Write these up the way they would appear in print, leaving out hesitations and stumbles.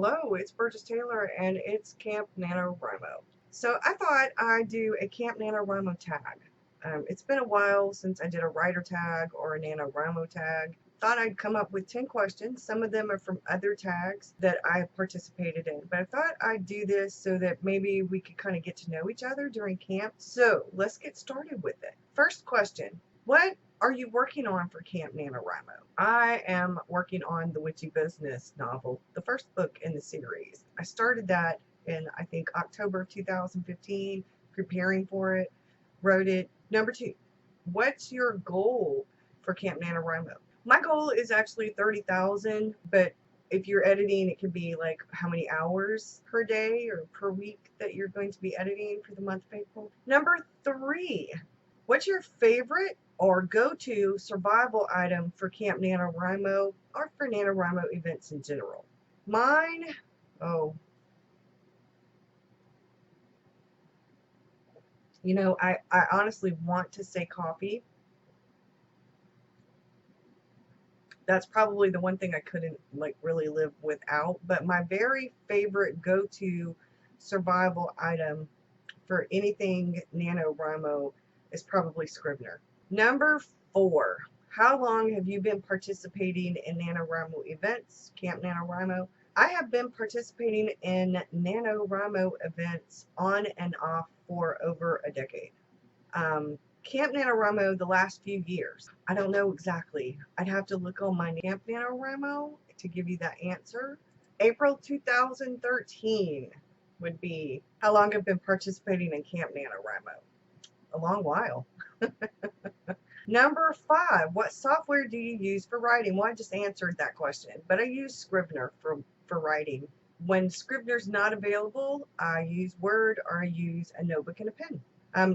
Hello, it's Burgess Taylor and it's Camp NaNoWriMo. So I thought I'd do a Camp NaNoWriMo tag. It's been a while since I did a writer tag or a NaNoWriMo tag. Thought I'd come up with 10 questions. Some of them are from other tags that I participated in, but I thought I'd do this so that maybe we could kind of get to know each other during camp. So let's get started with it. First question, what are you working on for Camp NaNoWriMo? I am working on the Witchy Business novel, the first book in the series. I started that in, I think, October of 2015, preparing for it, wrote it. Number 2, what's your goal for Camp NaNoWriMo? My goal is actually 30,000, but if you're editing, it could be like how many hours per day or per week that you're going to be editing for the month of April. Number 3, what's your favorite or go-to survival item for Camp NaNoWriMo or for NaNoWriMo events in general? Mine, I honestly want to say coffee. That's probably the one thing I couldn't really live without, but my very favorite go-to survival item for anything NaNoWriMo is probably Scrivener. Number 4, how long have you been participating in NaNoWriMo events, Camp NaNoWriMo? I have been participating in NaNoWriMo events on and off for over a decade. Camp NaNoWriMo the last few years. I don't know exactly. I'd have to look on my Camp NaNoWriMo to give you that answer. April 2013 would be how long I've been participating in Camp NaNoWriMo. A long while. Number 5, what software do you use for writing? Well, I just answered that question, but I use Scrivener for writing. When Scrivener's not available, I use Word or I use a notebook and a pen.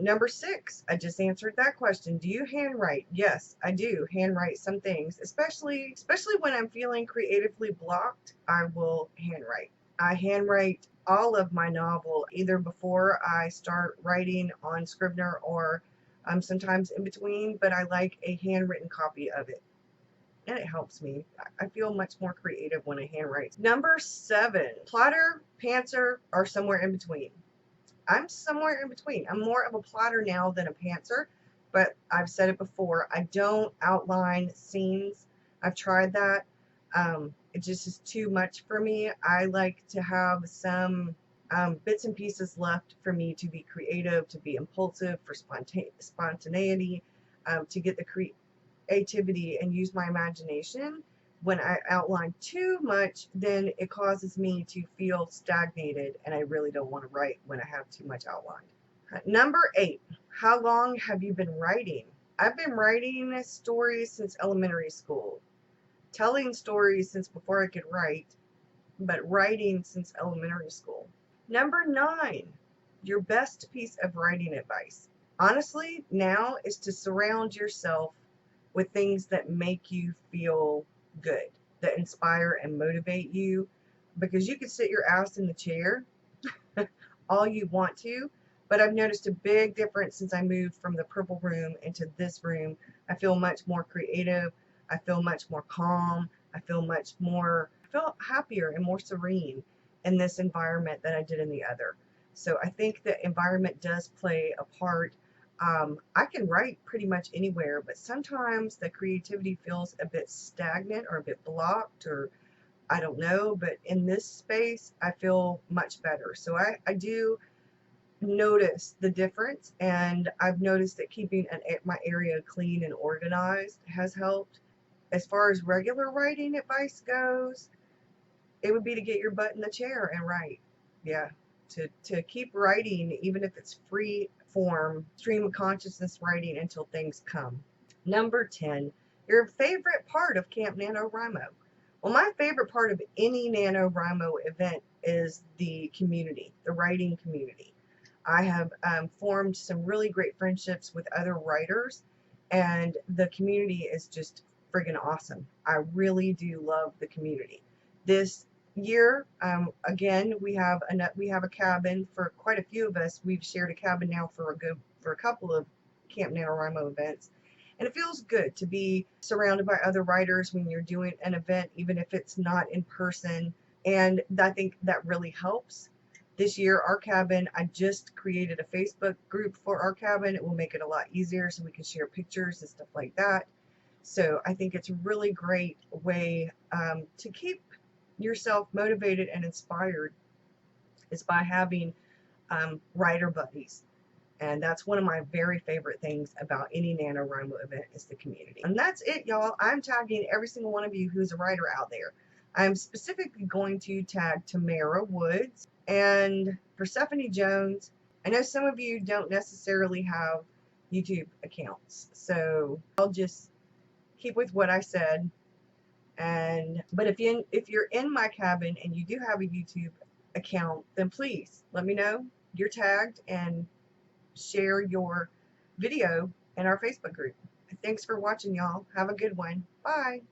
Number 6, I just answered that question. Do you handwrite? Yes, I do handwrite some things, especially when I'm feeling creatively blocked, I will handwrite. I handwrite all of my novel either before I start writing on Scrivener or sometimes in between, but I like a handwritten copy of it. And it helps me. I feel much more creative when I handwrite. Number 7, plotter, pantser, or somewhere in between. I'm somewhere in between. I'm more of a plotter now than a pantser, but I've said it before. I don't outline scenes. I've tried that. It just is too much for me. I like to have some bits and pieces left for me to be creative, to be impulsive, for spontaneity, to get the creativity and use my imagination. When I outline too much, then it causes me to feel stagnated, and I really don't want to write when I have too much outlined. Number 8, how long have you been writing? I've been writing stories since elementary school, telling stories since before I could write, but writing since elementary school. Number 9, your best piece of writing advice. Honestly, now is to surround yourself with things that make you feel good, that inspire and motivate you, because you can sit your ass in the chair all you want to, but I've noticed a big difference since I moved from the purple room into this room. I feel much more creative. I feel much more calm. I feel happier and more serene in this environment than I did in the other. So I think the environment does play a part. I can write pretty much anywhere, but sometimes the creativity feels a bit stagnant or a bit blocked, or I don't know, but in this space I feel much better. So I do notice the difference, and I've noticed that keeping my area clean and organized has helped. As far as regular writing advice goes, it would be to get your butt in the chair and write. Yeah, to keep writing, even if it's free form, stream of consciousness writing until things come. Number 10, your favorite part of Camp NaNoWriMo. Well, my favorite part of any NaNoWriMo event is the community, the writing community. I have formed some really great friendships with other writers, and the community is just friggin' awesome. I really do love the community. This year, again, we have a cabin for quite a few of us. We've shared a cabin now for a couple of Camp NaNoWriMo events, and it feels good to be surrounded by other writers when you're doing an event, even if it's not in person. and I think that really helps. This year, our cabin, I just created a Facebook group for our cabin. It will make it a lot easier so we can share pictures and stuff like that. So I think it's a really great way to keep yourself motivated and inspired is by having writer buddies. And that's one of my very favorite things about any NaNoWriMo event is the community. And that's it, y'all. I'm tagging every single one of you who's a writer out there. I'm specifically going to tag Tamara Woods and Persephone Jones. I know some of you don't necessarily have YouTube accounts, so I'll just keep with what I said. But if you're in my cabin and you do have a YouTube account, then please let me know you're tagged and share your video in our Facebook group. Thanks for watching, y'all. Have a good one. Bye.